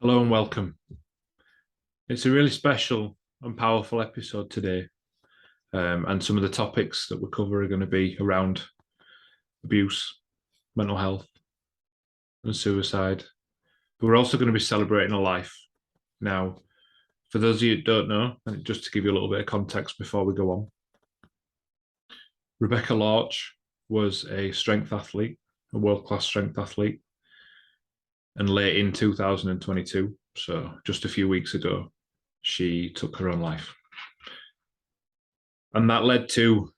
Hello and welcome. It's a really special and powerful episode today. And some of the topics that we cover are going to be around abuse, mental health, and suicide. But we're also going to be celebrating a life. Now, for those of you who don't know, and just to give you a little bit of context before we go on, Rebecca Lorch was a strength athlete, a world-class strength athlete. And late in 2022, so just a few weeks ago, she took her own life. And that led to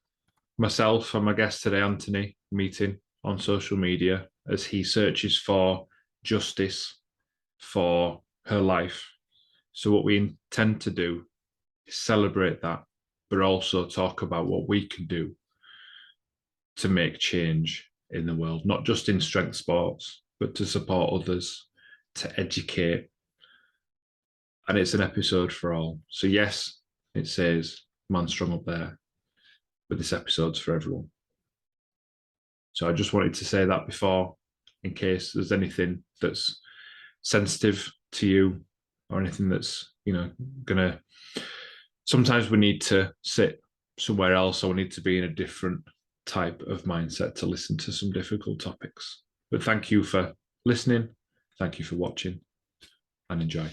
myself and my guest today, Anthony, meeting on social media as he searches for justice for her life. So what we intend to do is celebrate that, but also talk about what we can do to make change in the world, not just in strength sports, but to support others, to educate. And it's an episode for all. So yes, it says Man Strong up there, but this episode's for everyone. So I just wanted to say that before, in case there's anything that's sensitive to you or anything that's, gonna, sometimes we need to sit somewhere else, or we need to be in a different type of mindset to listen to some difficult topics. But thank you for listening. Thank you for watching, and enjoy.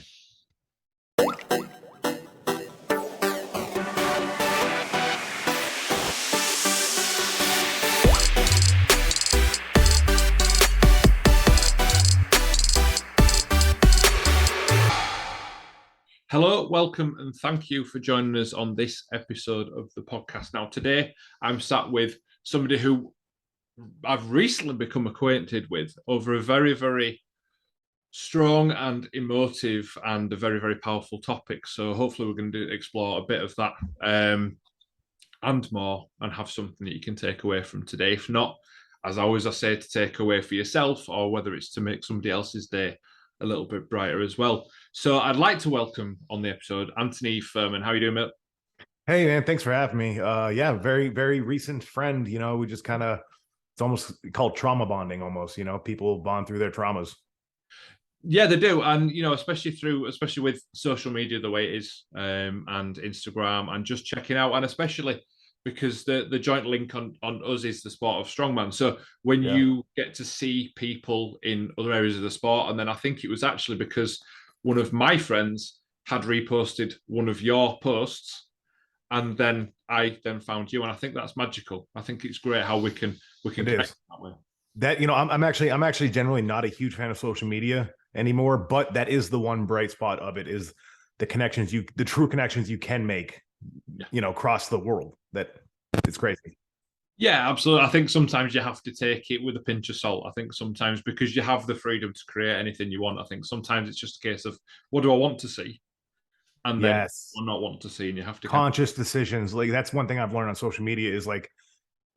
Hello, welcome, and thank you for joining us on this episode of the podcast. Now, today I'm sat with somebody who I've recently become acquainted with over a very, very strong and emotive and a very, very powerful topic. So hopefully we're going to explore a bit of that and more, and have something that you can take away from today. If not, as always I say, to take away for yourself, or whether it's to make somebody else's day a little bit brighter as well. So I'd like to welcome on the episode Anthony Fuhrman. How are you doing, mate? Hey, man, thanks for having me. Yeah, very, very recent friend. We just kind of, it's almost called trauma bonding almost, people bond through their traumas. Yeah, they do. And, especially with social media the way it is, and Instagram, and just checking out, and especially because the joint link on us is the sport of strongman. So when you get to see people in other areas of the sport, and then I think it was actually because one of my friends had reposted one of your posts, and then I found you, and I think that's magical. I think it's great how we can connect that way. That I'm actually generally not a huge fan of social media anymore, but that is the one bright spot of it, is the true connections you can make, across the world. That it's crazy. Yeah, absolutely. I think sometimes you have to take it with a pinch of salt. I think sometimes, because you have the freedom to create anything you want, I think sometimes it's just a case of, what do I want to see? And then or not want to see, and you have to conscious decisions. Like, that's one thing I've learned on social media is, like,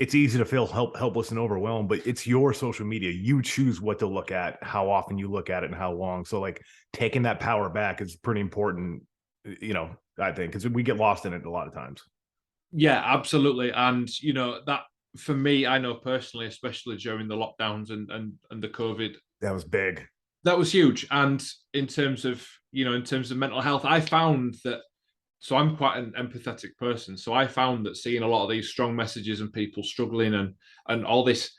it's easy to feel helpless and overwhelmed, but it's your social media. You choose what to look at, how often you look at it, and how long. So, like, taking that power back is pretty important, I think, because we get lost in it a lot of times. Yeah, absolutely. And, that for me, I know personally, especially during the lockdowns and the COVID. That was big. That was huge. And in terms of mental health, I found that, so I'm quite an empathetic person. So I found that seeing a lot of these strong messages and people struggling and all this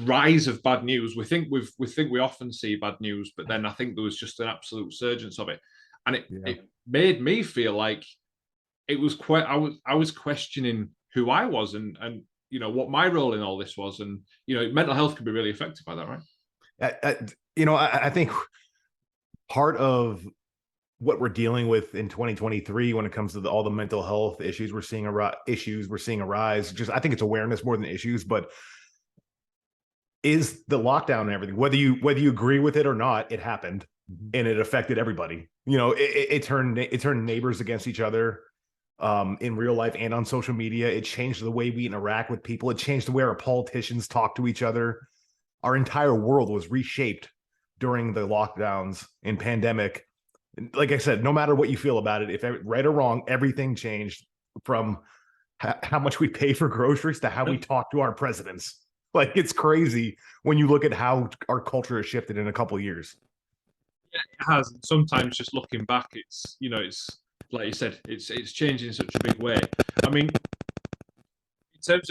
rise of bad news, we think we often see bad news, but then I think there was just an absolute surgence of it. And it made me feel like it was quite, I was questioning who I was and what my role in all this was. And, mental health can be really affected by that, right? I think part of what we're dealing with in 2023 when it comes to all the mental health issues we're seeing arise, just, I think it's awareness more than issues, but is the lockdown and everything, whether you agree with it or not, it happened, and it affected everybody. It turned neighbors against each other, in real life and on social media. It changed the way we interact with people. It changed the way our politicians talk to each other. Our entire world was reshaped during the lockdowns and pandemic. Like I said, no matter what you feel about it, if right or wrong, everything changed, from how much we pay for groceries to how we talk to our presidents. Like, it's crazy when you look at how our culture has shifted in a couple of years. it has. And sometimes just looking back, it's it's like you said, it's changing in such a big way. I mean, in terms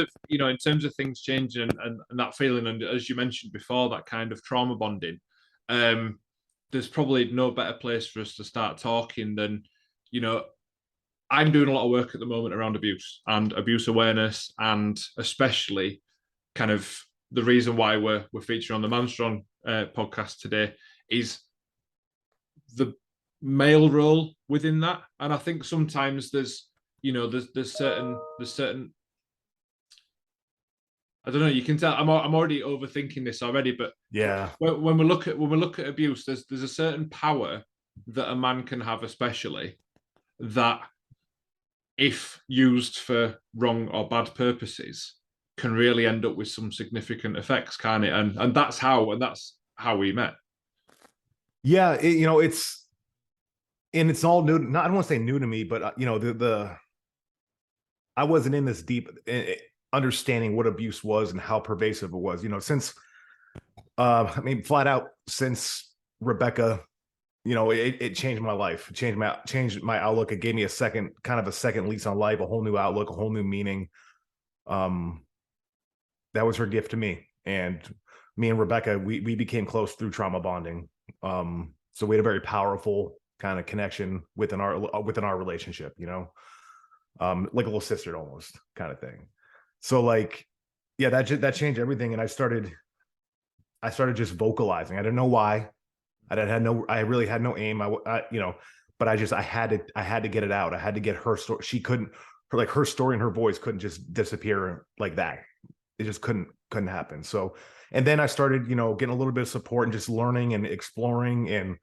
of things changing and that feeling, and as you mentioned before, that kind of trauma bonding, um, there's probably no better place for us to start talking than, you know, I'm doing a lot of work at the moment around abuse and abuse awareness, and especially kind of the reason why we're featuring on the Man Strong podcast today is the male role within that. And I think sometimes there's certain I don't know. You can tell I'm already overthinking this already, but Yeah. when we look at abuse, there's a certain power that a man can have, especially that if used for wrong or bad purposes, can really end up with some significant effects, can't it? And that's how we met. Yeah, it's all new. Not, I don't want to say new to me, but the I wasn't in this deep understanding what abuse was and how pervasive it was. Since I mean, flat out, since Rebecca, it changed my life. It changed my outlook. It gave me a second lease on life, a whole new outlook, a whole new meaning. That was her gift to me, and me and Rebecca, we became close through trauma bonding. So we had a very powerful kind of connection within our relationship, like a little sister almost kind of thing. So like, yeah, that changed everything. And I started just vocalizing. I didn't know why. I really had no aim. But I had to get it out. I had to get her story. Her story and her voice couldn't just disappear like that. It just couldn't happen. So, and then I started, getting a little bit of support and just learning and exploring and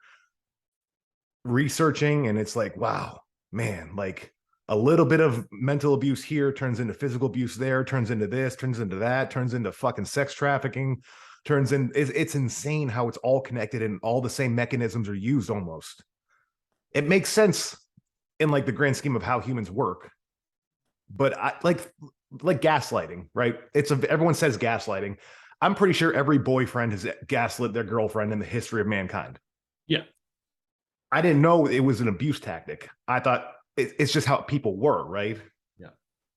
researching. And it's like, wow, man, like a little bit of mental abuse here turns into physical abuse there, turns into this, turns into that, turns into fucking sex trafficking, it's insane how it's all connected and all the same mechanisms are used almost. It makes sense in like the grand scheme of how humans work. But I like gaslighting, right? Everyone says gaslighting. I'm pretty sure every boyfriend has gaslit their girlfriend in the history of mankind. Yeah. I didn't know it was an abuse tactic. I thought it's just how people were, right? Yeah.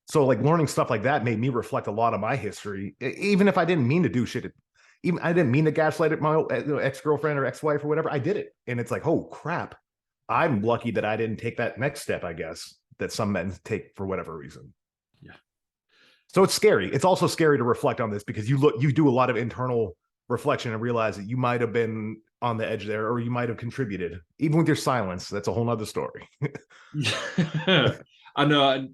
So like learning stuff like that made me reflect a lot of my history, even if I didn't mean to do shit. Even I didn't mean to gaslight my ex-girlfriend or ex-wife or whatever. I did it. And it's like, oh crap. I'm lucky that I didn't take that next step, I guess, that some men take for whatever reason. Yeah. So it's scary. It's also scary to reflect on this because you do a lot of internal reflection and realize that you might have been on the edge there, or you might have contributed, even with your silence. That's a whole nother story. I know, and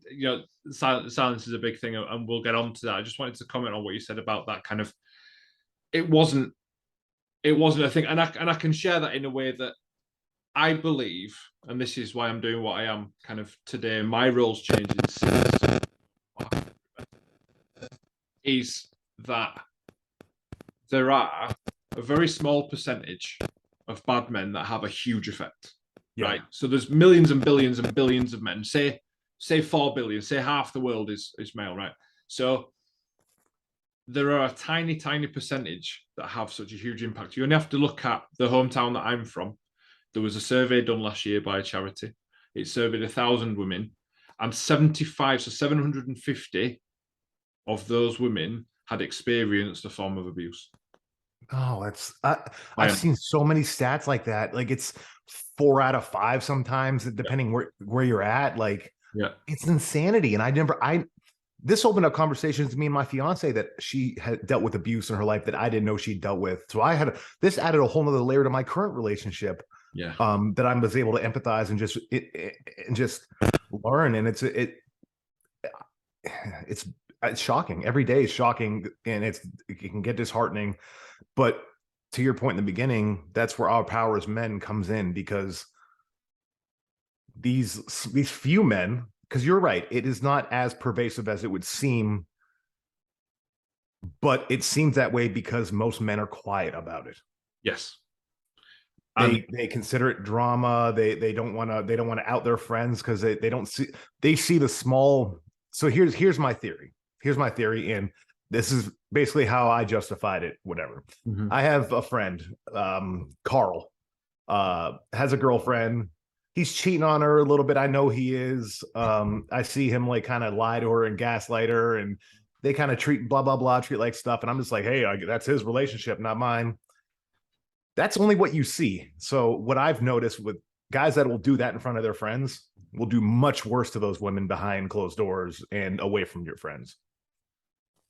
silence is a big thing, and we'll get on to that. I just wanted to comment on what you said about that kind of. It wasn't a thing, and I can share that in a way that I believe, and this is why I'm doing what I am kind of today. My role's changing since is that there are a very small percentage of bad men that have a huge effect, right? So there's millions and billions and billions of men. Say 4 billion. Say half the world is male, right? So there are a tiny percentage that have such a huge impact. You only have to look at the hometown that I'm from. There was a survey done last year by a charity. It surveyed 1,000 women, and 750 of those women had experienced a form of abuse. Oh, I've seen so many stats like that. Like it's 4 out of 5 sometimes, depending where you're at. Like, yeah, it's insanity. And this opened up conversations with me and my fiance that she had dealt with abuse in her life that I didn't know she dealt with. So this added a whole nother layer to my current relationship. Yeah. That I was able to empathize and just learn. And it's shocking. Every day is shocking, and it can get disheartening. But to your point in the beginning, that's where our power as men comes in, because these few men, because you're right, it is not as pervasive as it would seem, but it seems that way because most men are quiet about it. Yes. They consider it drama. They don't want to out their friends because they see the small. So here's my theory. And this is basically how I justified it. Whatever. Mm-hmm. I have a friend, Carl. has a girlfriend. He's cheating on her a little bit. I know he is. I see him like kind of lie to her and gaslight her, and they kind of treat blah blah blah, treat like stuff. And I'm just like, hey, that's his relationship, not mine. That's only what you see. So what I've noticed with guys that will do that in front of their friends will do much worse to those women behind closed doors and away from your friends.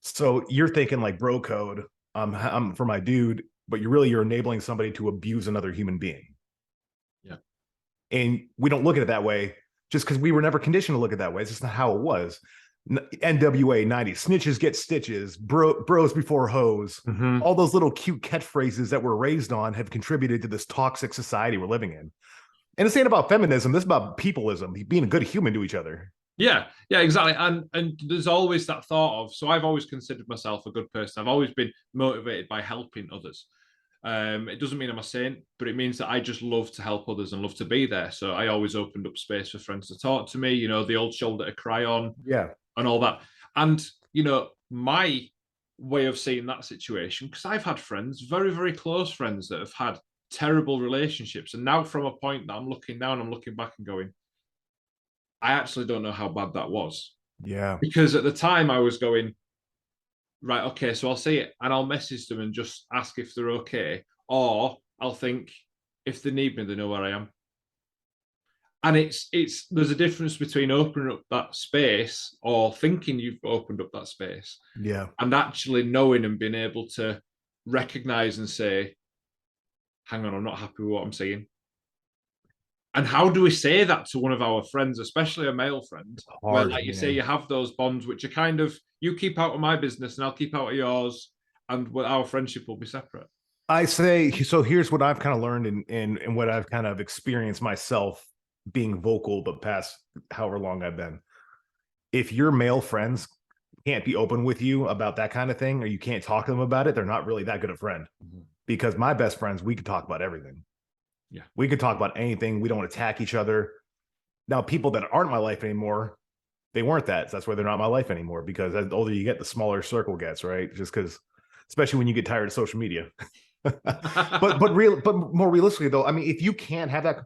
So you're thinking like bro code, I'm for my dude, but you're enabling somebody to abuse another human being. Yeah. And we don't look at it that way just because we were never conditioned to look at it that way. It's just not how it was. NWA 90, snitches get stitches, bros before hoes. Mm-hmm. All those little cute catchphrases that we're raised on have contributed to this toxic society we're living in. And this ain't about feminism. This is about peopleism, being a good human to each other. Yeah, exactly. And there's always that thought of, so I've always considered myself a good person. I've always been motivated by helping others. It doesn't mean I'm a saint, but it means that I just love to help others and love to be there. So I always opened up space for friends to talk to me, the old shoulder to cry on. Yeah. And all that. And, my way of seeing that situation, because I've had friends, very, very close friends that have had terrible relationships. And now from a point that I'm looking down, I'm looking back and going, I actually don't know how bad that was. Yeah. Because at the time I was going, right, okay, so I'll see it and I'll message them and just ask if they're okay. Or I'll think, if they need me, they know where I am. And there's a difference between opening up that space or thinking you've opened up that space, and actually knowing and being able to recognize and say, hang on, I'm not happy with what I'm seeing. And how do we say that to one of our friends, especially a male friend, where, like you say, you have those bonds which are kind of, you keep out of my business and I'll keep out of yours, and our friendship will be separate. I say, so here's what I've kind of learned and what I've kind of experienced myself being vocal, but past however long I've been. If your male friends can't be open with you about that kind of thing, or you can't talk to them about it, they're not really that good a friend. Mm-hmm. Because my best friends, we could talk about everything. Yeah. We could talk about anything. We don't attack each other. Now, people that aren't my life anymore, they weren't that. So that's why they're not my life anymore, because as the older you get, the smaller circle gets, right? Just because, especially when you get tired of social media. but more realistically though, I mean, if you can't have that,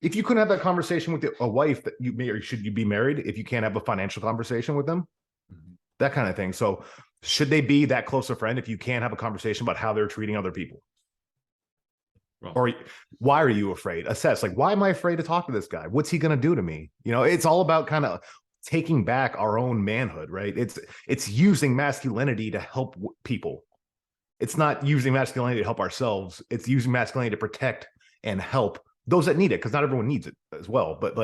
if you couldn't have that conversation with a wife that you may, or should you be married, if you can't have a financial conversation with them, that kind of thing. So should they be that close a friend if you can't have a conversation about how they're treating other people? Well, or why are you afraid? Assess, like, why am I afraid to talk to this guy? What's he going to do to me? It's all about kind of taking back our own manhood, right? It's using masculinity to help people. It's not using masculinity to help ourselves. It's using masculinity to protect and help those that need it, because not everyone needs it as well. But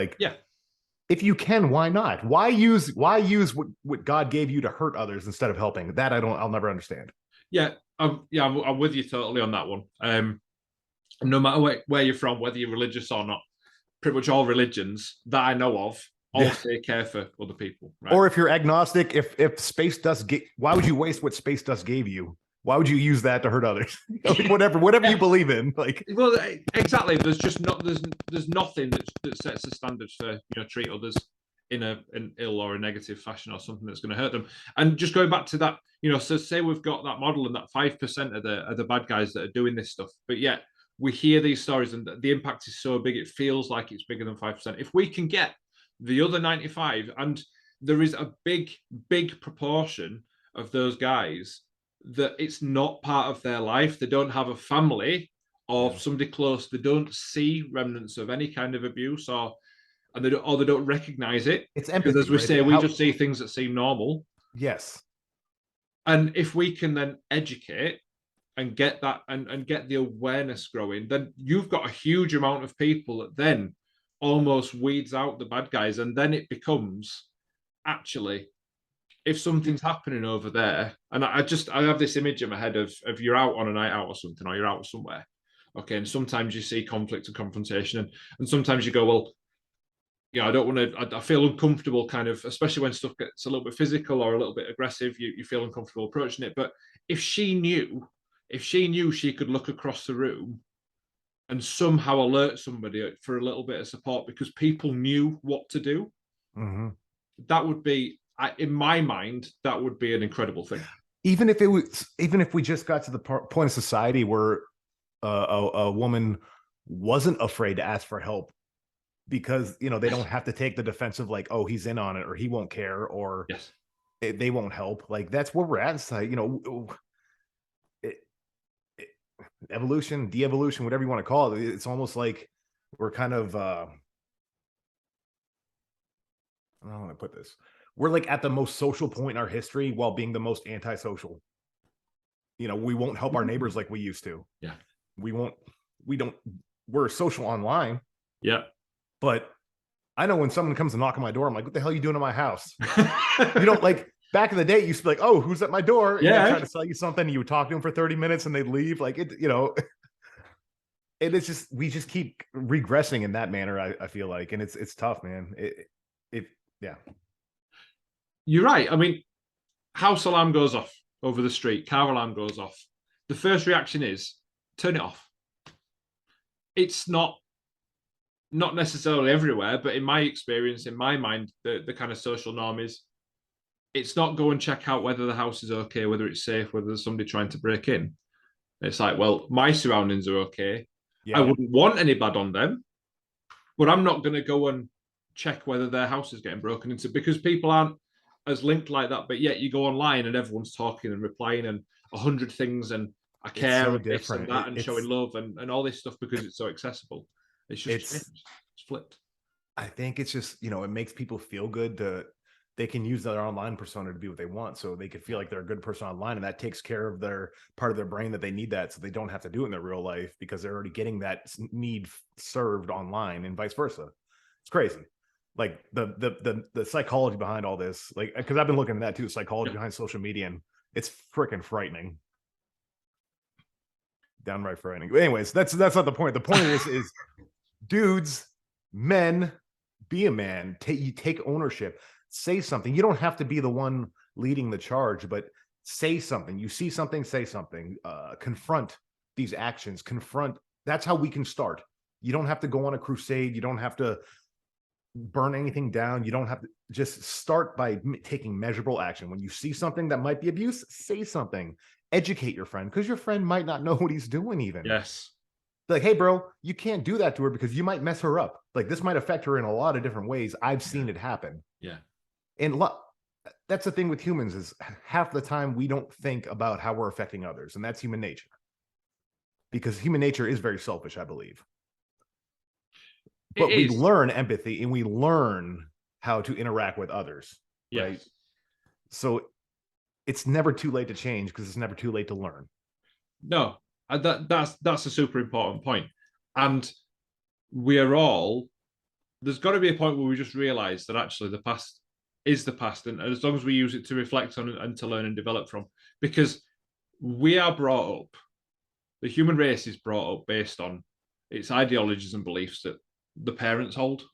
if you can, why not? Why use what God gave you to hurt others instead of helping? That I'll never understand. I'm with you totally on that one. No matter where you're from, whether you're religious or not, pretty much all religions that I know of all say care for other people. Right? Or if you're agnostic, if space dust, why would you waste what space dust gave you? Why would you use that to hurt others? whatever you believe in, like. Well, exactly. There's just not there's nothing that sets the standards for treat others in an ill or a negative fashion or something that's going to hurt them. And just going back to that, so say we've got that model and that 5% of the bad guys that are doing this stuff, but yet we hear these stories and the impact is so big it feels like it's bigger than 5%. If we can get the other 95, and there is a big proportion of those guys that it's not part of their life. They don't have a family or somebody close. They don't see remnants of any kind of abuse, they don't recognize it. It's empathy. Because as we say, we just see things that seem normal. Yes. And if we can then educate and get that and get the awareness growing, then you've got a huge amount of people that then almost weeds out the bad guys. And then it becomes, actually, if something's happening over there, and I have this image in my head of you're out on a night out or something, or you're out somewhere, okay, and sometimes you see conflict and confrontation, and sometimes you go, well, I don't want to, I feel uncomfortable, kind of, especially when stuff gets a little bit physical or a little bit aggressive, you feel uncomfortable approaching it. But if she knew she could look across the room and somehow alert somebody for a little bit of support because people knew what to do, that would be, in my mind, that would be an incredible thing. Even if we just got to the point of society where a woman wasn't afraid to ask for help because, you know, they don't have to take the defensive, like, oh, he's in on it, or he won't care, or Yes. they won't help. Like, that's where we're at inside, you know, it, evolution, de-evolution, whatever you want to call it. It's almost like we're kind of, I don't know how to put this. We're like at the most social point in our history while being the most antisocial. You know, we won't help our neighbors like we used to. Yeah. We're social online. Yeah. But I know when someone comes and knock on my door, I'm like, what the hell are you doing in my house? You know, like back in the day, you used to be like, oh, who's at my door? And Yeah. they'd try to sell you something. You would talk to them for 30 minutes and they'd leave. Like, it, you know, and it's just, we just keep regressing in that manner. I feel like, and it's tough, man. Yeah. You're right. I mean, house alarm goes off over the street, car alarm goes off. The first reaction is turn it off. It's not necessarily everywhere, but in my experience, in my mind, the kind of social norm is it's not go and check out whether the house is okay, whether it's safe, whether there's somebody trying to break in. It's like, well, my surroundings are okay. Yeah. I wouldn't want any bad on them, but I'm not going to go and check whether their house is getting broken into, because people aren't as linked like that. But yet you go online and everyone's talking and replying and 100 things and I care so and this different. and that and showing love and all this stuff because it's so accessible. It's just it's flipped. I think it's just, you know, it makes people feel good they can use their online persona to be what they want. So they can feel like they're a good person online, and that takes care of their part of their brain that they need that. So they don't have to do it in their real life because they're already getting that need served online, and vice versa. It's crazy. Like the psychology behind all this, like, because I've been looking at that too, psychology behind social media, and it's freaking frightening. Downright frightening. But anyways, that's not the point. The point of this is dudes, men, be a man. You take ownership. Say something. You don't have to be the one leading the charge, but say something. You see something, say something. Confront these actions. Confront. That's how we can start. You don't have to go on a crusade. You don't have to burn anything down. You don't have to, just start by taking measurable action. When you see something that might be abuse, say something. Educate your friend, because your friend might not know what he's doing even. Yes. Like, hey, bro, you can't do that to her because you might mess her up. Like, this might affect her in a lot of different ways. I've seen it happen. Yeah. And that's the thing with humans, is half the time we don't think about how we're affecting others. And that's human nature. Because human nature is very selfish, I believe. But we learn empathy and we learn how to interact with others. Yes. Right? So it's never too late to change, because it's never too late to learn. No, that's a super important point. And we are all, there's got to be a point where we just realize that actually the past is the past, and as long as we use it to reflect on and to learn and develop from, because we are brought up, the human race is brought up based on its ideologies and beliefs that the parents hold.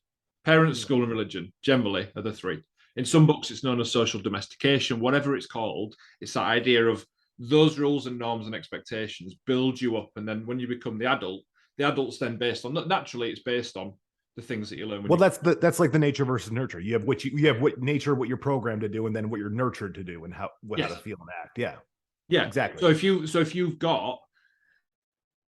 Parents, school, and religion generally are the three. In some books, it's known as social domestication, whatever it's called. It's that idea of those rules and norms and expectations build you up, and then when you become the adult's then based on, naturally it's based on the things that you learn. Well, that's like the nature versus nurture. You have what what you're programmed to do, and then what you're nurtured to do, and how to feel and act. Yeah, exactly. So if you've got,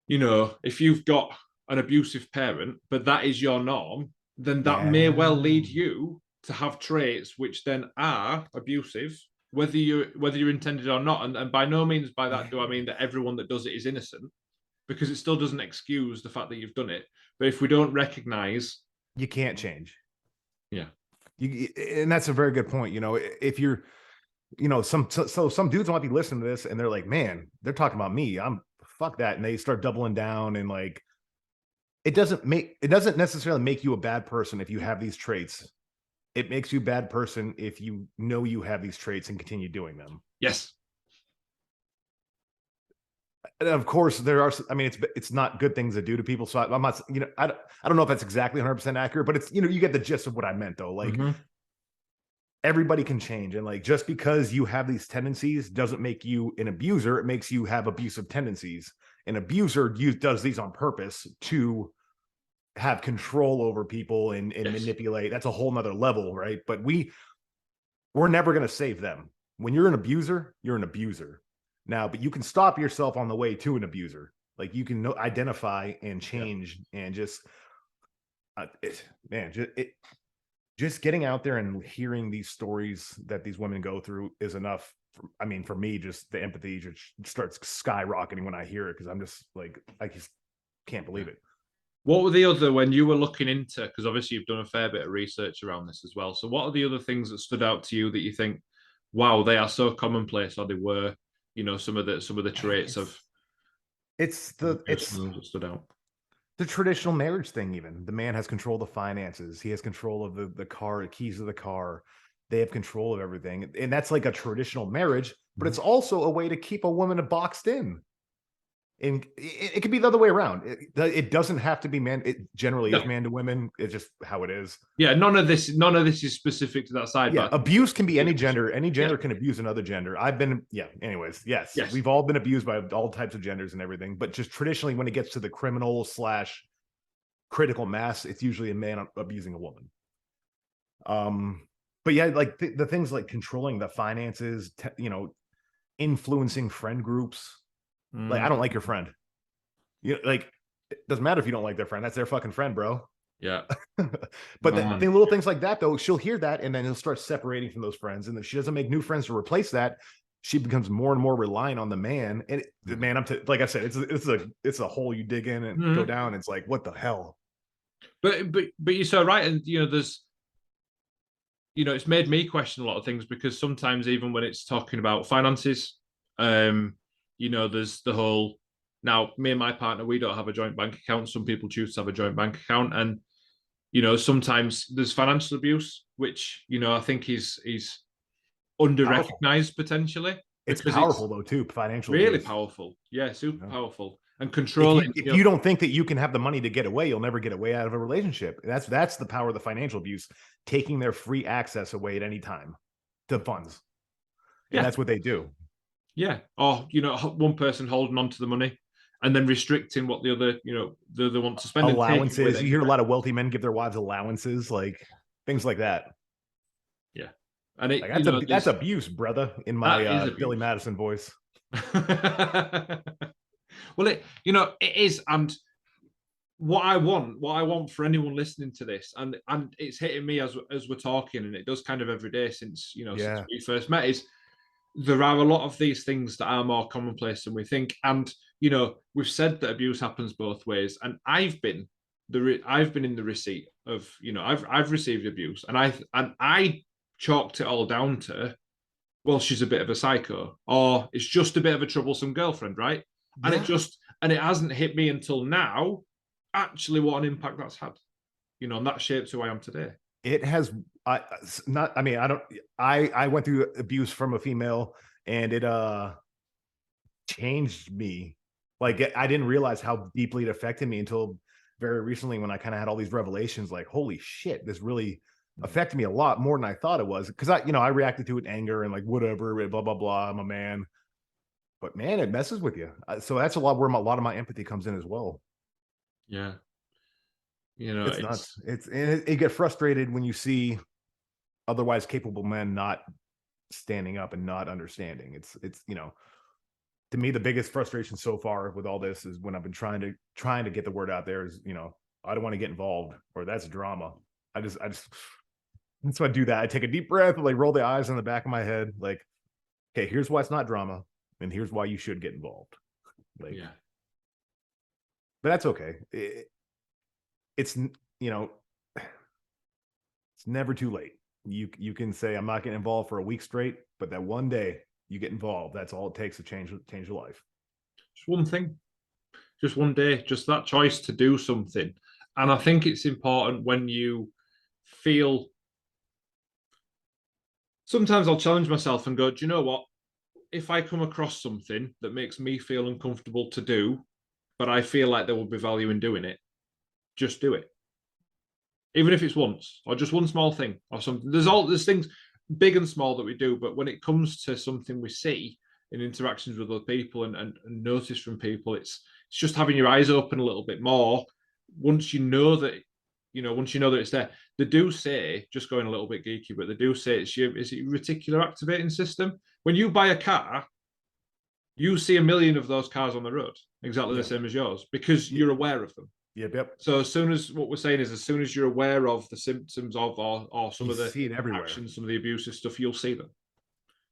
you know, if you've got an abusive parent, but that is your norm, then that may well lead you to have traits which then are abusive, whether you're intended or not. And by no means by that do I mean that everyone that does it is innocent, because it still doesn't excuse the fact that you've done it. But if we don't recognize, you can't change. Yeah. And that's a very good point. You know, if you're, you know, some dudes might be listening to this and they're like, man, they're talking about me. Fuck that. And they start doubling down, and like, it doesn't necessarily make you a bad person if you have these traits. It makes you a bad person if you know you have these traits and continue doing them. Yes. And of course, there are, I mean, it's not good things to do to people. So I'm not, you know, I don't know if that's exactly 100% accurate, but it's, you know, you get the gist of what I meant though. Like, everybody can change. And like, just because you have these tendencies doesn't make you an abuser. It makes you have abusive tendencies. An abuser does these on purpose to have control over people and manipulate. That's a whole nother level, right? But we're never going to save them. When you're an abuser, you're an abuser. Now, but you can stop yourself on the way to an abuser. Like you can identify and change and just, just getting out there and hearing these stories that these women go through is enough. I mean, for me, just the empathy just starts skyrocketing when I hear it, because I'm just like, I just can't believe it. What were the other, when you were looking into, because obviously you've done a fair bit of research around this as well. So what are the other things that stood out to you that you think, wow, they are so commonplace, or they were, some of the traits of it's that stood out? the traditional marriage thing. Even the man has control of the finances. He has control of the car, the keys of the car. They have control of everything. And that's like a traditional marriage, but it's also a way to keep a woman boxed in. And it could be the other way around. It doesn't have to be man. It generally is man to women. It's just how it is. Yeah, none of this is specific to that side. Yeah, but abuse can be any gender. Any gender can abuse another gender. I've been, anyways, yes, we've all been abused by all types of genders and everything. But just traditionally, when it gets to the criminal / critical mass, it's usually a man abusing a woman. But yeah, like the things like controlling the finances, influencing friend groups. Like, I don't like your friend. Like, it doesn't matter if you don't like their friend. That's their fucking friend, bro. Yeah. But the little things like that, though, she'll hear that and then he'll start separating from those friends. And if she doesn't make new friends to replace that, she becomes more and more reliant on the man. And the man, like I said, it's a hole you dig in and go down. It's like, what the hell? But you're so right. And there's, it's made me question a lot of things, because sometimes even when it's talking about finances, there's the whole, now me and my partner, we don't have a joint bank account. Some people choose to have a joint bank account, and sometimes there's financial abuse, which I think is under-recognized potentially. It's powerful though too. Financial really abuse. Powerful, yeah, super powerful, and controlling. If you don't think that you can have the money to get away, you'll never get away out of a relationship. That's the power of the financial abuse, taking their free access away at any time to funds. And that's what they do. Yeah. Or, one person holding on to the money and then restricting what the other, the other want to spend. Allowances. You hear a lot of wealthy men give their wives allowances, like things like that. Yeah. And it, that's abuse, brother, in my Billy Madison voice. Well, it is. And what I want for anyone listening to this, and it's hitting me as we're talking, and it does kind of every day since since we first met, is there are a lot of these things that are more commonplace than we think. And we've said that abuse happens both ways, and I've been in the receipt of, I've received abuse, and I chalked it all down to, well, she's a bit of a psycho, or it's just a bit of a troublesome girlfriend, right? And it hasn't hit me until now actually what an impact that's had, and that shapes who I am today. It has I went through abuse from a female, and it changed me. Like, I didn't realize how deeply it affected me until very recently, when I kind of had all these revelations, like, holy shit, this really affected me a lot more than I thought it was. Because I reacted to it in anger and like, whatever, blah blah blah, I'm a man. But man, it messes with you. So that's a lot where a lot of my empathy comes in as well. Yeah. It's nuts. It get frustrated when you see otherwise capable men not standing up and not understanding. It's to me, the biggest frustration so far with all this is when I've been trying to get the word out there is, I don't want to get involved, or that's drama. I just that's why I do that. I take a deep breath and like roll the eyes on the back of my head, like, okay, here's why it's not drama, and here's why you should get involved. Like, yeah. But that's okay. It's never too late. You can say, I'm not getting involved for a week straight, but that one day you get involved, that's all it takes to change your life. Just one thing, just one day, just that choice to do something. And I think it's important when you feel, sometimes I'll challenge myself and go, do you know what? If I come across something that makes me feel uncomfortable to do, but I feel like there will be value in doing it, just do it. Even if it's once, or just one small thing or something. There's things big and small that we do, but when it comes to something we see in interactions with other people and notice from people, it's just having your eyes open a little bit more. Once you know that it's there. They do say, just going a little bit geeky, but they do say it's your reticular activating system. When you buy a car, You see a million of those cars on the road, exactly the same as yours, because you're aware of them. Yep. So as soon as what we're saying is, as soon as you're aware of the symptoms of or some You of the see it everywhere. actions, some of the abusive stuff, you'll see them.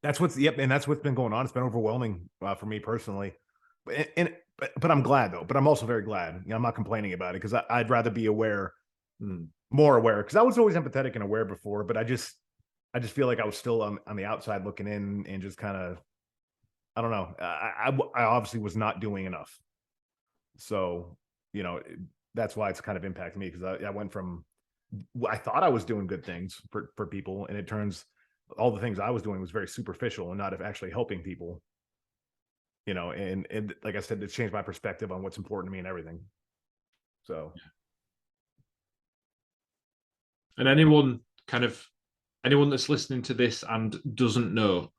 That's what's and that's what's been going on. It's been overwhelming for me personally, but I'm glad though. But I'm also very glad. I'm not complaining about it because I'd rather be aware, more aware. Because I was always empathetic and aware before, but I just feel like I was still on the outside looking in and just kind of, I don't know. I obviously was not doing enough. So, that's why it's kind of impacted me because I went from, I thought I was doing good things for people, and it turns all the things I was doing was very superficial and not actually helping people. And like I said, it's changed my perspective on what's important to me and everything. So, and anyone that's listening to this and doesn't know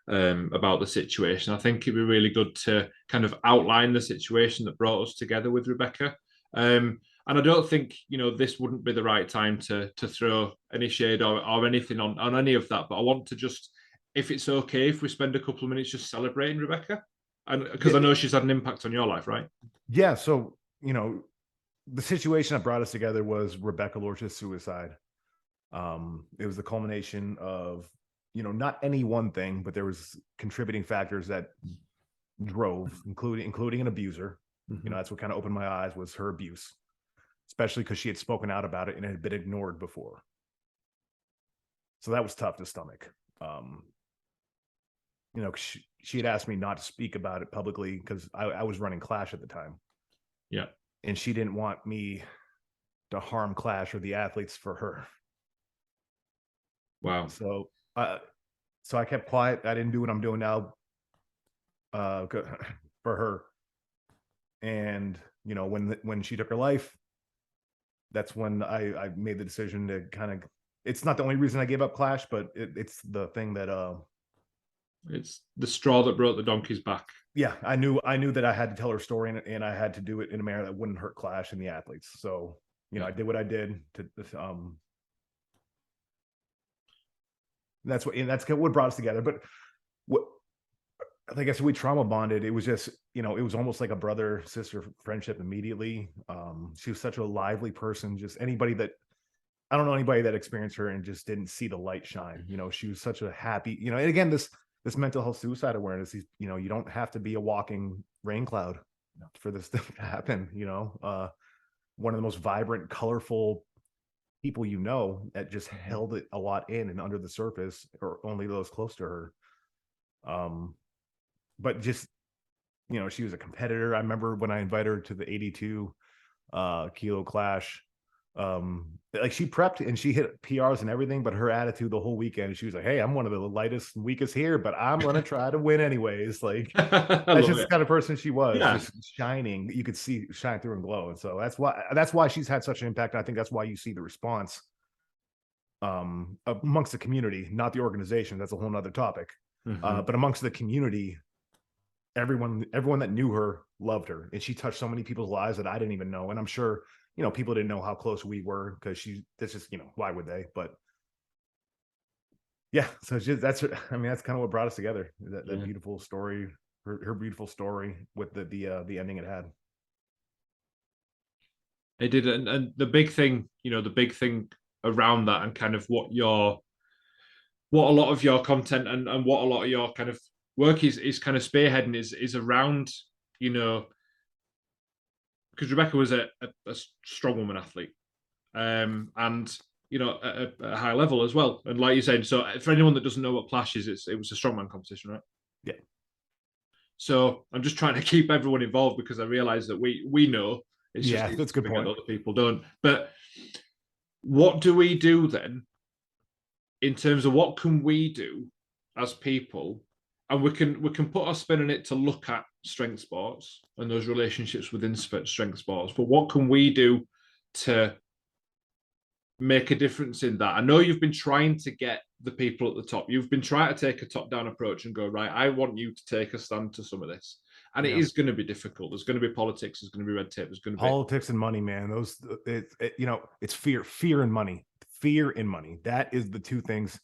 about the situation, I think it'd be really good to kind of outline the situation that brought us together with Rebecca. And I don't think this wouldn't be the right time to throw any shade or anything on any of that. But I want to just, if it's okay, if we spend a couple of minutes just celebrating Rebecca, and because I know she's had an impact on your life, right? Yeah. So the situation that brought us together was Rebecca Lorch's suicide. It was the culmination of not any one thing, but there was contributing factors that drove, including an abuser. That's what kind of opened my eyes, was her abuse, especially because she had spoken out about it and it had been ignored before. So that was tough to stomach. She had asked me not to speak about it publicly because I was running Clash at the time. Yeah. And she didn't want me to harm Clash or the athletes for her. Wow. So I kept quiet. I didn't do what I'm doing now for her. And when she took her life, that's when I made the decision to kind of, it's not the only reason I gave up Clash, but it's the thing that it's the straw that broke the donkey's back. Yeah, I knew that I had to tell her story, and I had to do it in a manner that wouldn't hurt Clash and the athletes. So I did what I did to that's what brought us together. But what, like I said, we trauma bonded. It was just, it was almost like a brother sister friendship immediately. She was such a lively person. Just anybody that, I don't know anybody that experienced her and just didn't see the light shine. She was such a happy, and again, this mental health suicide awareness, you don't have to be a walking rain cloud for this to happen. One of the most vibrant, colorful people that just held it a lot in and under the surface, or only those close to her. But just, she was a competitor. I remember when I invited her to the 82 kilo Clash, like she prepped and she hit PRs and everything, but her attitude the whole weekend, she was like, "Hey, I'm one of the lightest and weakest here, but I'm gonna try to win anyways." Like that's just the kind of person she was, just shining. You could see shine through and glow. And so that's why she's had such an impact. I think that's why you see the response amongst the community, not the organization. That's a whole nother topic. But amongst the community, everyone that knew her loved her, and she touched so many people's lives that I didn't even know. And I'm sure people didn't know how close we were because that's just, why would they? But yeah, so that's kind of what brought us together. That beautiful story, her beautiful story with the ending it had. It did, and the big thing, the big thing around that, and kind of what a lot of your content and what a lot of your kind of work is kind of spearheading is around, because Rebecca was a strongwoman athlete, and at a high level as well. And like you said, so for anyone that doesn't know what Clash is, it was a strongman competition, right? Yeah. So I'm just trying to keep everyone involved because I realize that we know. It's just that's a good point. Other people don't. But what do we do then in terms of what can we do as people? And we can put our spin on it to look at strength sports and those relationships within strength sports. But what can we do to make a difference in that? I know you've been trying to get the people at the top. You've been trying to take a top-down approach and go, right, I want you to take a stand to some of this. And it is going to be difficult. There's going to be politics. There's going to be red tape. There's going to be politics and money, man. It's fear and money. Fear and money. That is the two things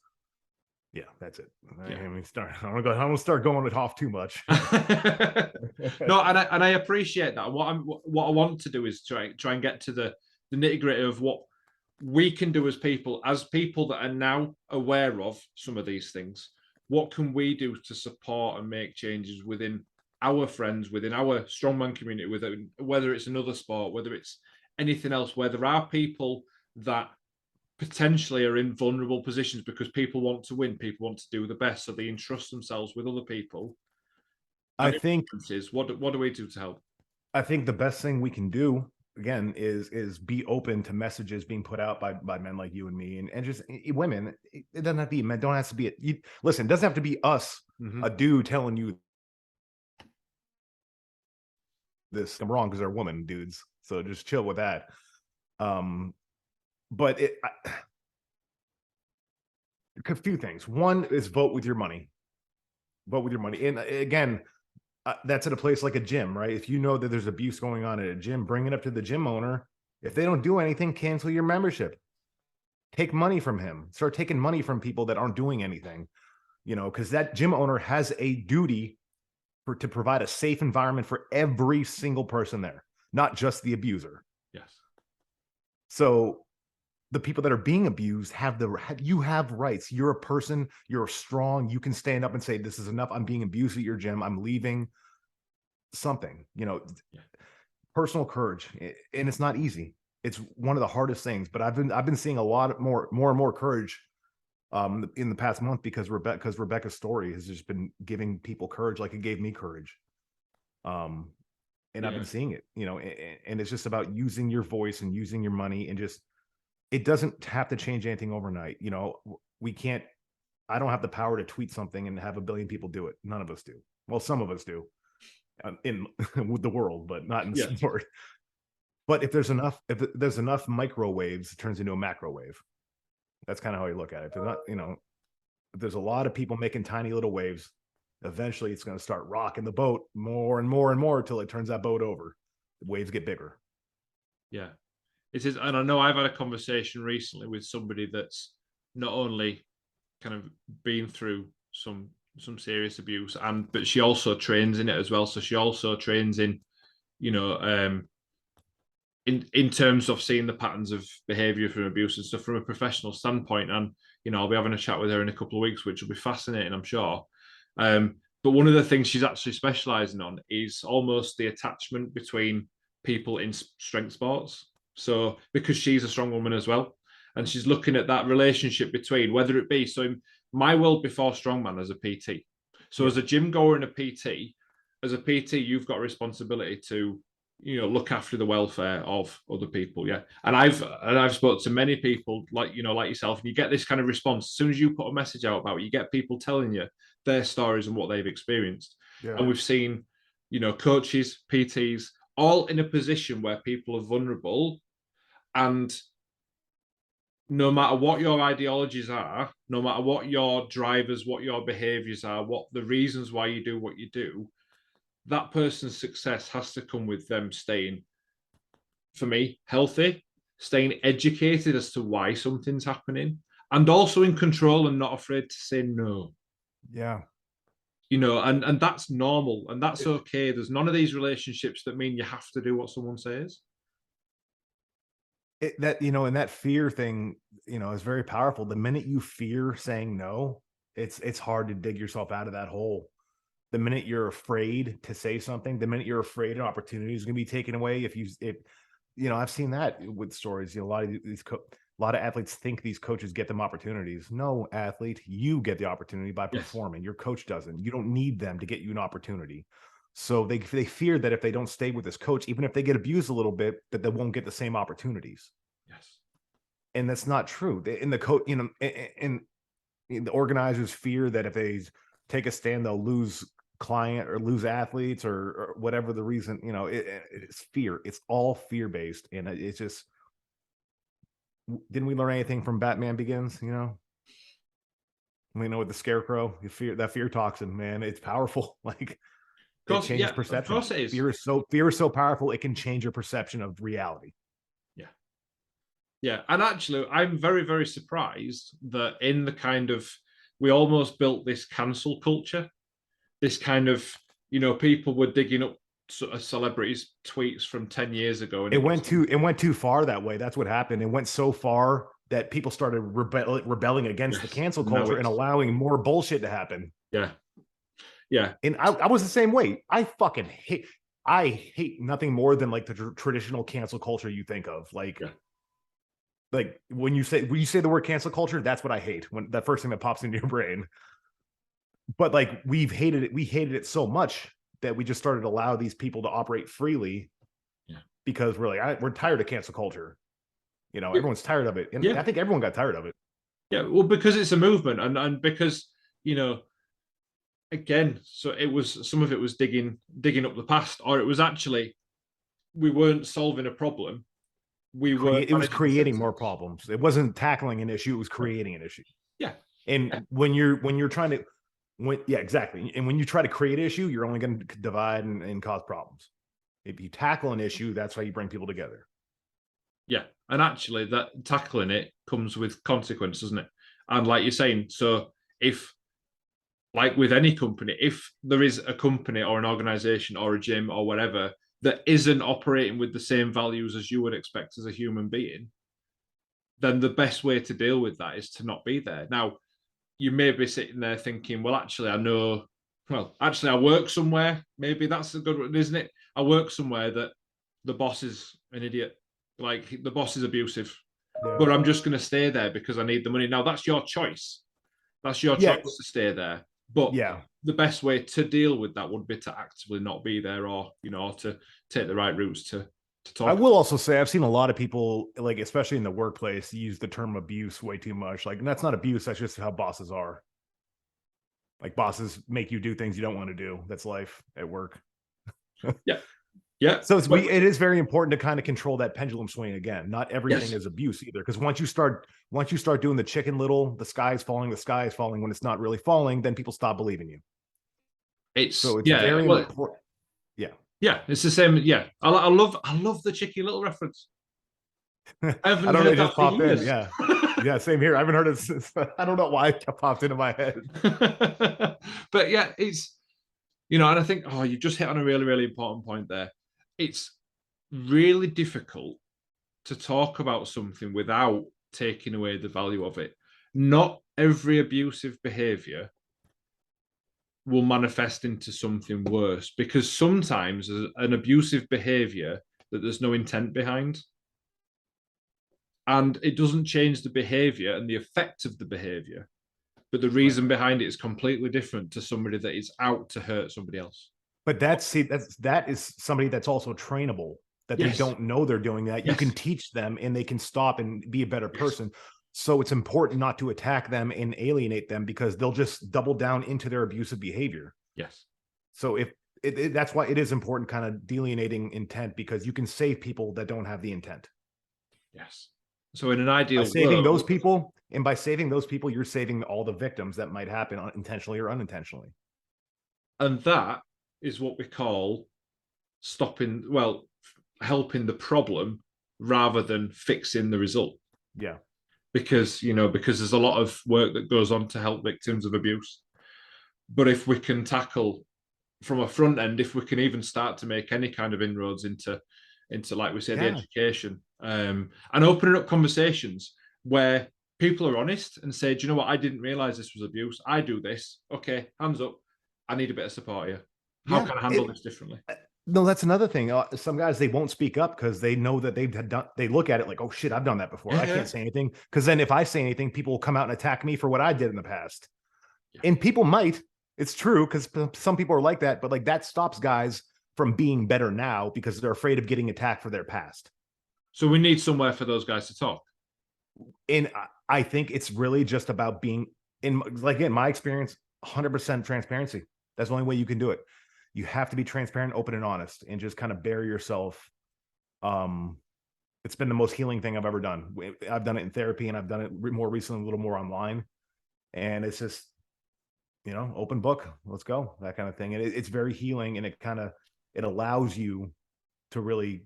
Yeah, that's it. Yeah. I mean, I don't start going it off too much. No, and I appreciate that. What I want to do is try and get to the nitty gritty of what we can do as people that are now aware of some of these things. What can we do to support and make changes within our friends, within our strongman community, whether it's another sport, whether it's anything else, where there are people that potentially are in vulnerable positions because people want to win, people want to do the best, so they entrust themselves with other people. I think What do we do to help? I think the best thing we can do again is be open to messages being put out by men like you and me and just women. It doesn't have to be men. Don't have to be listen. It doesn't have to be us, a dude telling you this. I'm wrong because they're women dudes. So just chill with that. But a few things. One is vote with your money. Vote with your money. And again, that's at a place like a gym, right? If you know that there's abuse going on at a gym, bring it up to the gym owner. If they don't do anything, cancel your membership. Take money from him. Start taking money from people that aren't doing anything, because that gym owner has a duty to provide a safe environment for every single person there, not just the abuser. Yes. So the people that are being abused you have rights. You're a person, you're strong. You can stand up and say, this is enough. I'm being abused at your gym. I'm leaving. Something, personal courage. And it's not easy. It's one of the hardest things, but I've been seeing a lot more and more courage in the past month because Rebecca's story has just been giving people courage like it gave me courage. And I've been seeing it, and it's just about using your voice and using your money and just, it doesn't have to change anything overnight. I don't have the power to tweet something and have a billion people do it. None of us do. Well, some of us do in with the world, but not in sport. But if there's enough microwaves, it turns into a macro wave. That's kind of how you look at it. If there's not, if there's a lot of people making tiny little waves, eventually it's going to start rocking the boat more and more and more until it turns that boat over. The waves get bigger. Yeah. It is, and I know I've had a conversation recently with somebody that's not only kind of been through some serious abuse, but she also trains in it as well. So she also trains in, in terms of seeing the patterns of behaviour from abuse and stuff from a professional standpoint. And I'll be having a chat with her in a couple of weeks, which will be fascinating, I'm sure. But one of the things she's actually specialising on is almost the attachment between people in strength sports. So because she's a strong woman as well, and she's looking at that relationship between whether it be, so in my world before strongman as a PT. So as a gym goer and a PT, you've got a responsibility to, look after the welfare of other people. Yeah. And I've spoken to many people like yourself, and you get this kind of response. As soon as you put a message out about it, you get people telling you their stories and what they've experienced. Yeah. And we've seen, coaches, PTs, all in a position where people are vulnerable, and no matter what your ideologies are, no matter what your drivers, what your behaviors are, what the reasons why you do what you do, that person's success has to come with them staying, for me, healthy, staying educated as to why something's happening, and also in control and not afraid to say no. Yeah. And that's normal and that's okay. There's none of these relationships that mean you have to do what someone says. And that fear thing, is very powerful. The minute you fear saying no, it's hard to dig yourself out of that hole. The minute you're afraid to say something, the minute you're afraid an opportunity is going to be taken away. I've seen that with stories. A lot of athletes think these coaches get them opportunities. No, athlete, you get the opportunity by performing. Yes. Your coach doesn't. You don't need them to get you an opportunity. So they fear that if they don't stay with this coach, even if they get abused a little bit, that they won't get the same opportunities. Yes. And that's not true. In the coach, and the organizers fear that if they take a stand, they'll lose client or lose athletes or whatever the reason. It's fear. It's all fear-based. And it's just, didn't we learn anything from Batman Begins? With the scarecrow, that fear toxin, man, it's powerful. Like, it changes perception. Of course it is. Fear is so powerful, it can change your perception of reality. Yeah. And actually, I'm very, very surprised that in the kind of we almost built this cancel culture, this kind of, people were digging up sort of celebrities' tweets from 10 years ago. And it went too far that way. That's what happened. It went so far that people started rebelling against the cancel culture and allowing more bullshit to happen. Yeah. Yeah. And I was the same way. I hate nothing more than like the traditional cancel culture you think of. Like, like when you say the word cancel culture, that's what I hate. When that first thing that pops into your brain. But like we hated it so much that we just started to allow these people to operate freely. Yeah. Because we're tired of cancel culture. Everyone's tired of it. And I think everyone got tired of it. Yeah, well, because it's a movement, and because, again, so it was, some of it was digging up the past, or it was actually, we weren't solving a problem. It was creating more problems. It wasn't tackling an issue, it was creating an issue. Yeah. And when you're trying to exactly. And when you try to create an issue, you're only going to divide and cause problems. If you tackle an issue, that's how you bring people together. Yeah. And actually, that tackling it comes with consequences, doesn't it? And like you're saying, so if, like with any company, if there is a company or an organization or a gym or whatever that isn't operating with the same values as you would expect as a human being, then the best way to deal with that is to not be there. Now, you may be sitting there thinking, well, actually, I work somewhere. Maybe that's a good one, isn't it? I work somewhere that the boss is an idiot. Like, the boss is abusive, but I'm just going to stay there because I need the money. Now, that's your choice. That's your choice to stay there. But the best way to deal with that would be to actively not be there, or, or to take the right routes to talk. I will also say I've seen a lot of people, like, especially in the workplace, use the term abuse way too much. Like, and that's not abuse. That's just how bosses are. Like, bosses make you do things you don't want to do. That's life at work. Yeah. Yeah. So it is very important to kind of control that pendulum swing again. Not everything is abuse either. Because once you start doing the Chicken Little, the sky is falling when it's not really falling, then people stop believing you. It's very important. Yeah. Yeah, it's the same. Yeah. I love the Chicken Little reference. I don't know, it just popped in. Yeah. Yeah, same here. I haven't heard it since. I don't know why it popped into my head. But yeah, it's, and I think, you just hit on a really, really important point there. It's really difficult to talk about something without taking away the value of it. Not every abusive behavior will manifest into something worse, because sometimes an abusive behavior that there's no intent behind, and it doesn't change the behavior and the effect of the behavior, but the reason behind it is completely different to somebody that is out to hurt somebody else. But that is somebody that's also trainable, that they don't know they're doing that. You can teach them and they can stop and be a better person. So it's important not to attack them and alienate them, because they'll just double down into their abusive behavior. Yes. So that's why it is important kind of delineating intent, because you can save people that don't have the intent. Yes. So in an ideal world, saving those people, and by saving those people, you're saving all the victims that might happen intentionally or unintentionally. And that is what we call helping the problem rather than fixing the result. Yeah. Because there's a lot of work that goes on to help victims of abuse. But if we can tackle from a front end, if we can even start to make any kind of inroads into like we said, the education, and opening up conversations where people are honest and say, do you know what, I didn't realize this was abuse. I do this. Okay, hands up. I need a bit of support here. How can I handle this differently? No, that's another thing. Some guys, they won't speak up because they know that they look at it like, oh shit, I've done that before. I can't say anything, because then if I say anything, people will come out and attack me for what I did in the past. And people might, it's true, because some people are like that, but like that stops guys from being better now because they're afraid of getting attacked for their past. So we need somewhere for those guys to talk. And I think it's really just about being, in my experience, 100% transparency. That's the only way you can do it. You have to be transparent, open, and honest, and just kind of bury yourself. It's been the most healing thing I've ever done. I've done it in therapy, and I've done it more recently, a little more online. And it's just, open book, let's go, that kind of thing. And it's very healing, and it allows you to really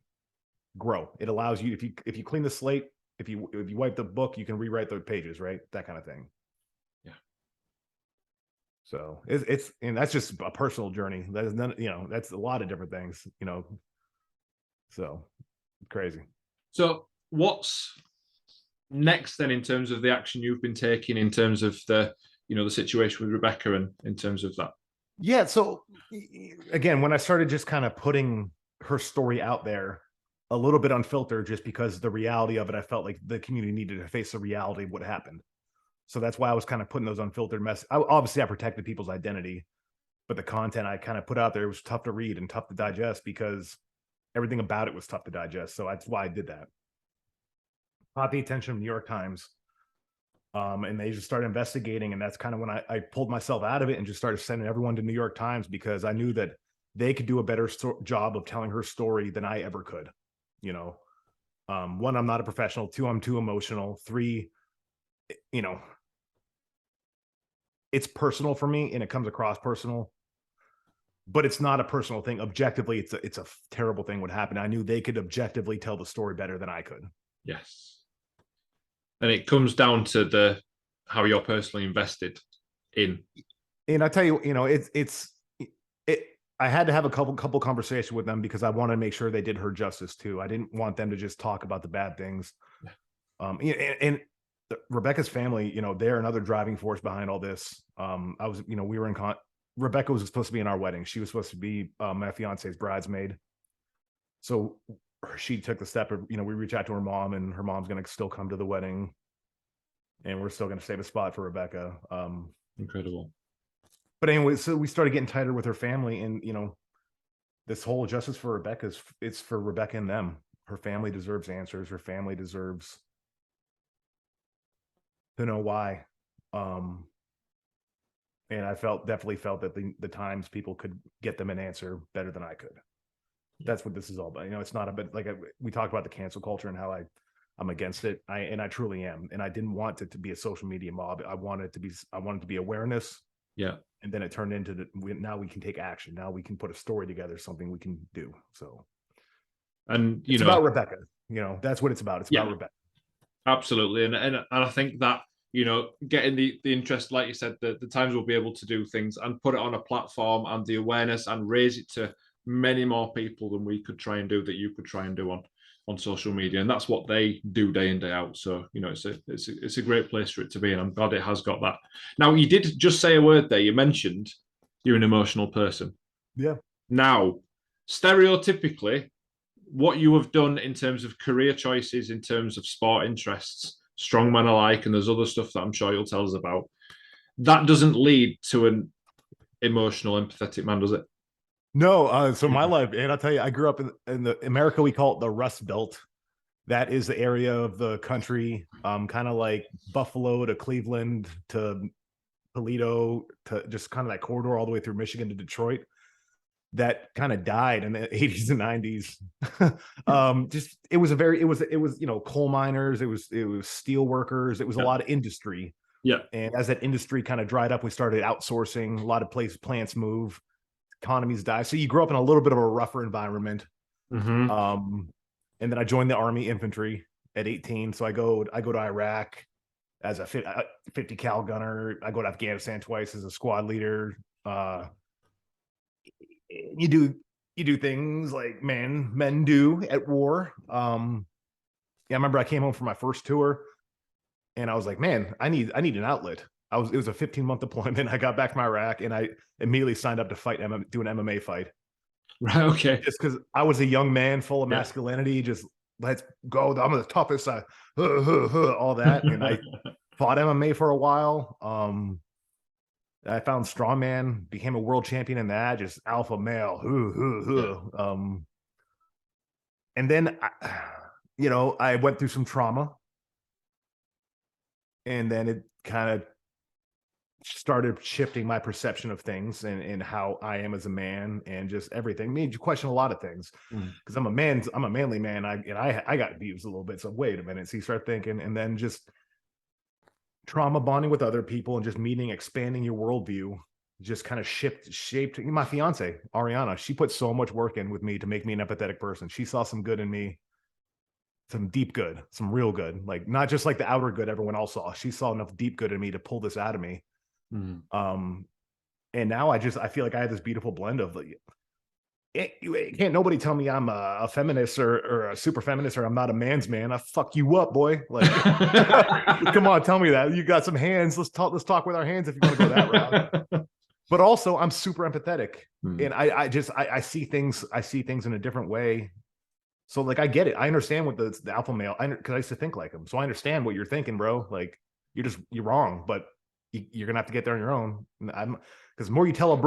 grow. It allows you, if you clean the slate, if you wipe the book, you can rewrite the pages, right? That kind of thing. Yeah. So it's and that's just a personal journey. That is none, you know, that's a lot of different things, you know. So crazy. So what's next then in terms of the action you've been taking in terms of the, you know, the situation with Rebecca and in terms of that? Yeah. So again, when I started just kind of putting her story out there a little bit unfiltered, just because the reality of it, I felt like the community needed to face the reality of what happened. So that's why I was kind of putting those unfiltered obviously, I protected people's identity, but the content I kind of put out there was tough to read and tough to digest because everything about it was tough to digest. So that's why I did that. Caught the attention of New York Times. And they just started investigating. And that's kind of when I pulled myself out of it and just started sending everyone to New York Times because I knew that they could do a better job of telling her story than I ever could. You know, one, I'm not a professional. Two, I'm too emotional. Three, you know, it's personal for me and it comes across personal, but it's not a personal thing. Objectively, it's a terrible thing what happened. I knew they could objectively tell the story better than I could. Yes. And it comes down to the how you're personally invested in. And I tell you, you know, I had to have a couple conversations with them because I wanted to make sure they did her justice too. I didn't want them to just talk about the bad things. And Rebecca's family, you know, they're another driving force behind all this. I was, you know, we were in Rebecca was supposed to be in our wedding. She was supposed to be my fiance's bridesmaid. So she took the step of, you know, we reached out to her mom, and her mom's going to still come to the wedding, and we're still going to save a spot for Rebecca. Incredible. But anyway, so we started getting tighter with her family, and you know, this whole justice for Rebecca it's for Rebecca and them. Her family deserves answers. Her family deserves to know why. And I definitely felt that the Times people could get them an answer better than I could. That's what this is all about. You know, it's not about like we talked about the cancel culture and how I'm against it. I truly am, and I didn't want it to be a social media mob. I wanted to be awareness. Yeah. And then it turned into now we can take action. Now we can put a story together, something we can do. So, and it's about Rebecca. You know, that's what it's about. It's about Rebecca. Absolutely, and I think that, you know, getting the interest, like you said, the Times will be able to do things and put it on a platform and the awareness and raise it to many more people than we could try and do, that you could try and do on social media, and that's what they do day in day out. So, you know, it's a great place for it to be, and I'm glad it has got that. Now, you did just say a word there. You mentioned you're an emotional person. Yeah. Now, stereotypically, what you have done in terms of career choices, in terms of sport interests, strongman alike, and there's other stuff that I'm sure you'll tell us about, that doesn't lead to an emotional, empathetic man, does it? No. So my life, and I'll tell you, I grew up in the America, we call it the Rust Belt. That is the area of the country, kind of like Buffalo to Cleveland to Toledo to just kind of that corridor all the way through Michigan to Detroit, that kind of died in the 80s and 90s. Just it was, you know, coal miners, it was steel workers, it was a lot of industry. Yeah. And as that industry kind of dried up, we started outsourcing. A lot of plants move, economies die. So you grow up in a little bit of a rougher environment. And then I joined the Army infantry at 18. So I go to Iraq as a 50 cal gunner. I go to Afghanistan twice as a squad leader. You do things like men do at war. I remember I came home from my first tour, and I was like, man, I need an outlet. It was a 15-month deployment. I got back from Iraq, and I immediately signed up to do an MMA fight. Right. Okay. Just because I was a young man full of masculinity, just let's go. I'm the toughest. All that, and I fought MMA for a while. I found Strongman, became a world champion in that, just alpha male. And then, you know, I went through some trauma, and then it kind of started shifting my perception of things and how I am as a man, and just everything made you question a lot of things. Because I'm a manly man. I got abused a little bit. So wait a minute. So you start thinking, and then just trauma bonding with other people and just expanding your worldview just kind of shaped my fiance, Ariana. She put so much work in with me to make me an empathetic person. She saw some good in me, some deep good, some real good, like not just like the outer good everyone else saw. She saw enough deep good in me to pull this out of me. And now I feel like I have this beautiful blend of like, can't nobody tell me I'm a feminist or a super feminist or I'm not a man's man. I fuck you up, boy. Like, come on, tell me that you got some hands. Let's talk with our hands if you want to go that route. But also, I'm super empathetic, and I see things in a different way. So like, I get it. I understand what the alpha male, because I used to think like him. So I understand what you're thinking, bro. Like, you're wrong, but you're gonna have to get there on your own. Because the more you tell a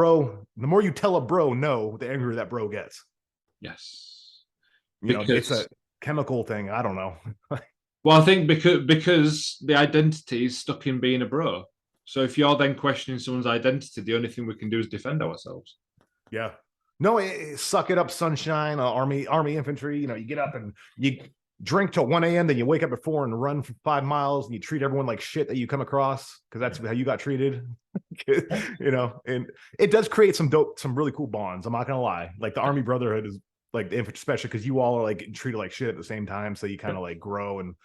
bro no, the angrier that bro gets. Yes. It's a chemical thing. I don't know. Well, I think because the identity is stuck in being a bro. So if you're then questioning someone's identity, the only thing we can do is defend ourselves. Yeah. No, suck it up, sunshine. Army infantry. You get up and you drink till 1 a.m. Then you wake up at 4 and run for 5 miles, and you treat everyone like shit that you come across because that's how you got treated. And it does create some really cool bonds. I'm not gonna lie. Like the Army Brotherhood is like the infantry, especially because you all are like treated like shit at the same time, so you kind of like grow and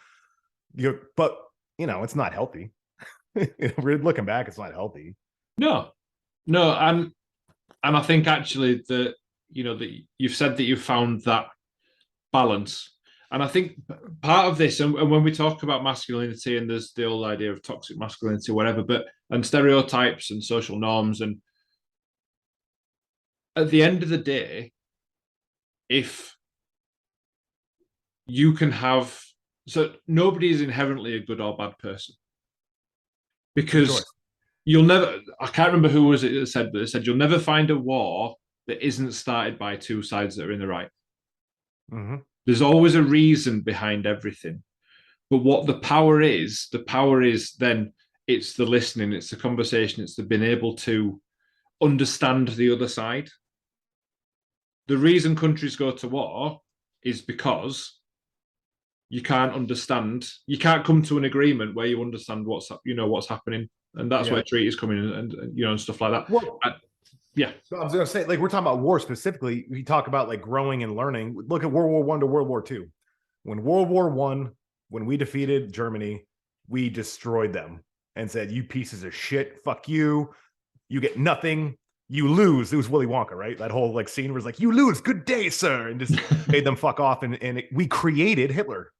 but it's not healthy. Looking back, it's not healthy. No, and I think actually that that you've said that you've found that balance. And I think part of this, and when we talk about masculinity, and there's the old idea of toxic masculinity, whatever, and stereotypes and social norms, and at the end of the day, if you can have, so nobody is inherently a good or bad person, because you'll never, I can't remember who was it that said, but it said you'll never find a war that isn't started by two sides that are in the right. Mm-hmm. There's always a reason behind everything. But what the power is then it's the listening, it's the conversation, it's the being able to understand the other side. The reason countries go to war is because you can't come to an agreement where you understand what's happening. And that's where treaties come in and stuff like that. Well, yeah. So I was gonna say, like, we're talking about war specifically. We talk about like growing and learning. Look at World War I to World War II. When World War I, when we defeated Germany, we destroyed them and said, "You pieces of shit, fuck you. You get nothing. You lose." It was Willy Wonka, right? That whole like scene was like, "You lose, good day, sir," and just made them fuck off. And we created Hitler.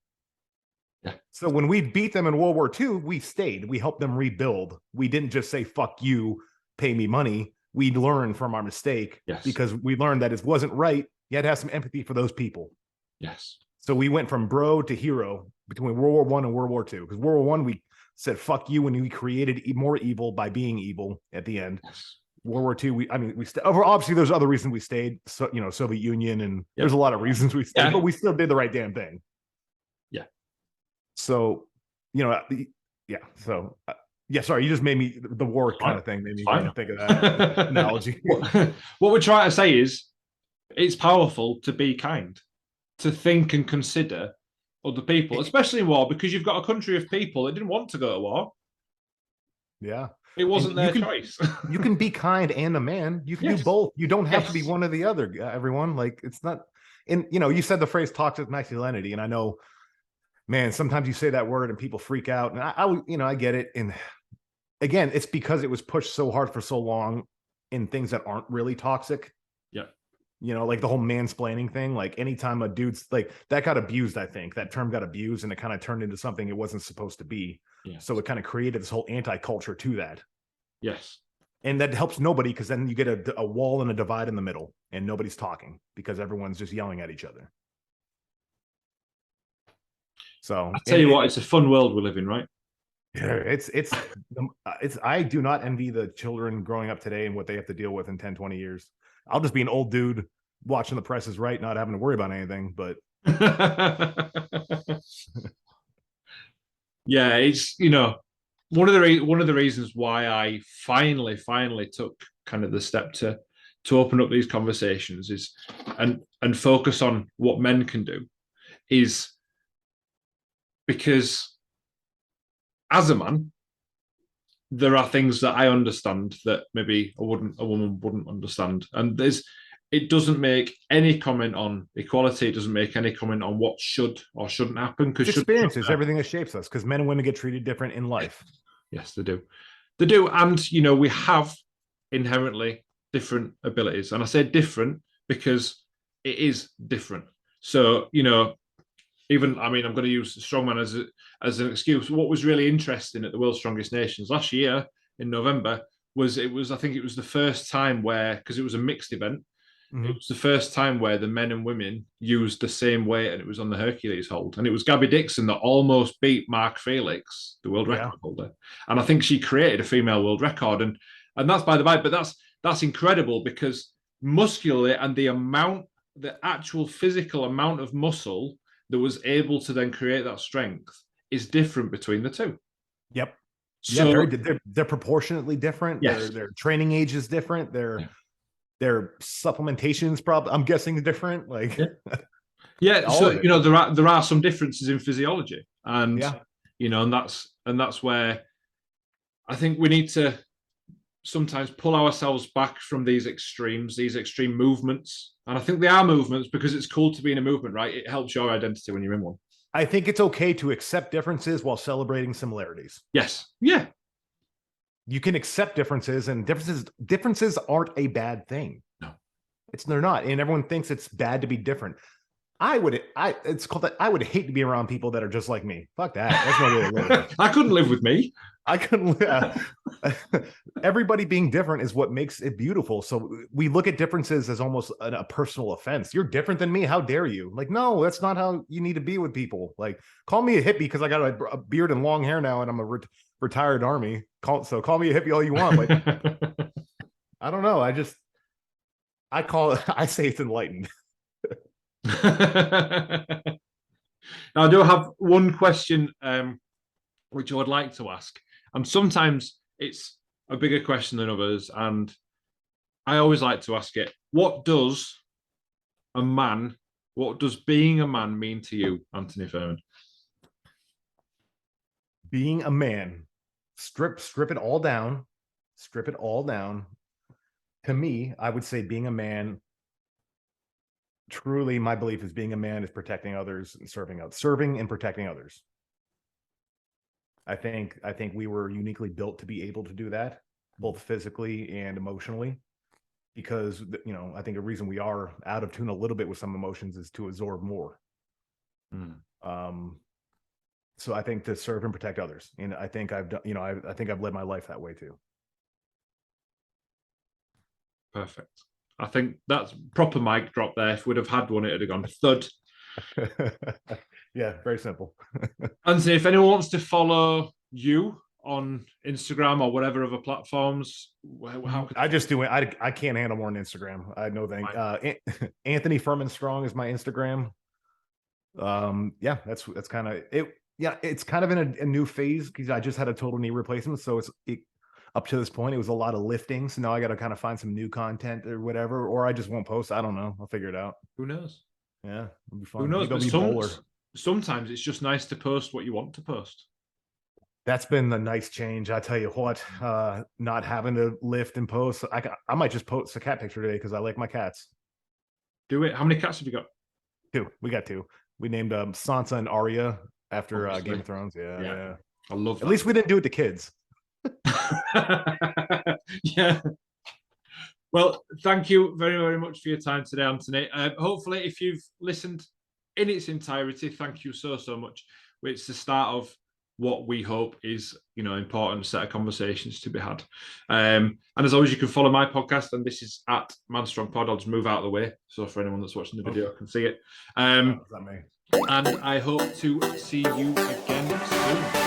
Yeah. So when we beat them in World War II, we stayed. We helped them rebuild. We didn't just say, "Fuck you, pay me money." We learned from our mistake because we learned that it wasn't right. You had to have some empathy for those people. Yes. So we went from bro to hero between World War I and World War II. Because World War I, we said, fuck you, and we created more evil by being evil at the end. Yes. World War II, we obviously there's other reasons we stayed, so, Soviet Union, and there's a lot of reasons we stayed, but we still did the right damn thing. Yeah. So, so... yeah, sorry, you just made me the war kind of thing. Made me think of that analogy. What we're trying to say is it's powerful to be kind, to think and consider other people, especially in war, because you've got a country of people that didn't want to go to war. Yeah. It wasn't their choice. You can be kind and a man. You can do both. You don't have to be one or the other, everyone. Like, it's not, and you said the phrase toxic masculinity, and I know, man, sometimes you say that word and people freak out, and I get it. And again, it's because it was pushed so hard for so long in things that aren't really toxic. Yeah. Like the whole mansplaining thing, like anytime a dude's like that got abused, I think that term got abused and it kind of turned into something it wasn't supposed to be. Yes. So it kind of created this whole anti-culture to that. Yes. And that helps nobody, because then you get a wall and a divide in the middle and nobody's talking because everyone's just yelling at each other. So I tell you what, it's a fun world we live in, right? It's I do not envy the children growing up today and what they have to deal with in 10, 20 years. I'll just be an old dude watching the Price is Right, not having to worry about anything. But yeah, it's one of the reasons why I finally took kind of the step to open up these conversations is and focus on what men can do is because as a man, there are things that I understand that maybe a woman wouldn't understand. And it doesn't make any comment on equality. It doesn't make any comment on what should or shouldn't happen. Because experiences everything that shapes us, because men and women get treated different in life. Yes, they do. They do. And, we have inherently different abilities. And I say different because it is different. So, you know, even, I mean, I'm going to use strongman as an excuse. What was really interesting at the World's Strongest Nations last year in November was I think it was the first time where, because it was a mixed event, it was the first time where the men and women used the same weight, and it was on the Hercules hold. And it was Gabby Dixon that almost beat Mark Felix, the world record holder. And I think she created a female world record. And that's by the by, but that's incredible because muscularly and the actual physical amount of muscle that was able to then create that strength is different between the two. Yep. So, yeah, they're proportionately different. Yes. Their training age is different. Their supplementation's probably, I'm guessing, different. Like, yeah. So, you know, there are some differences in physiology, and you know, and that's where I think we need to sometimes pull ourselves back from these extremes, these extreme movements. And I think they are movements because it's cool to be in a movement, right? It helps your identity when you're in one. I think it's okay to accept differences while celebrating similarities. Yes. Yeah. You can accept differences, and differences aren't a bad thing. No. They're not. And everyone thinks it's bad to be different. I would hate to be around people that are just like me. Fuck that. That's no way to live. I couldn't live with me. I couldn't. Everybody being different is what makes it beautiful. So we look at differences as almost a personal offense. You're different than me. How dare you? Like, no, that's not how you need to be with people. Like, call me a hippie because I got a beard and long hair now, and I'm a retired Army. Call me a hippie all you want. Like, I don't know. I say it's enlightened. Now, I do have one question which I would like to ask, and sometimes it's a bigger question than others, and I always like to ask it: what does being a man mean to you, Anthony Fuhrman? Being a man, strip it all down. To me, I would say being a man, truly, my belief is being a man is protecting others and serving and protecting others. I think we were uniquely built to be able to do that, both physically and emotionally, because, you know, I think a reason we are out of tune a little bit with some emotions is to absorb more. So I think to serve and protect others, and I think I've done, you know, I think I've led my life that way too. Perfect. I think that's proper mic drop there. If we'd have had one, it'd have gone thud. Yeah, very simple. Anthony, if anyone wants to follow you on Instagram or whatever other platforms, how I just do it. I can't handle more on Instagram. I know that. Anthony Fuhrman Strong is my Instagram. Yeah, that's kind of it. Yeah, it's kind of in a new phase because I just had a total knee replacement, so up to this point, it was a lot of lifting. So now I got to kind of find some new content or whatever, or I just won't post. I don't know. I'll figure it out. Who knows? Yeah, it'll be fun. Who knows? But sometimes it's just nice to post what you want to post. That's been the nice change. I tell you what, not having to lift and post. I might just post a cat picture today because I like my cats. Do it. How many cats have you got? 2. We got 2. We named Sansa and Arya after Game of Thrones. Yeah. I love that. At least we didn't do it to kids. Yeah. Well, thank you very, very much for your time today, Anthony. Hopefully, if you've listened in its entirety, thank you so much. It's the start of what we hope is, you know, important set of conversations to be had. And as always, you can follow my podcast, and this is at Man Strong Pod. I'll just move out of the way so for anyone that's watching the video can see it. And I hope to see you again soon.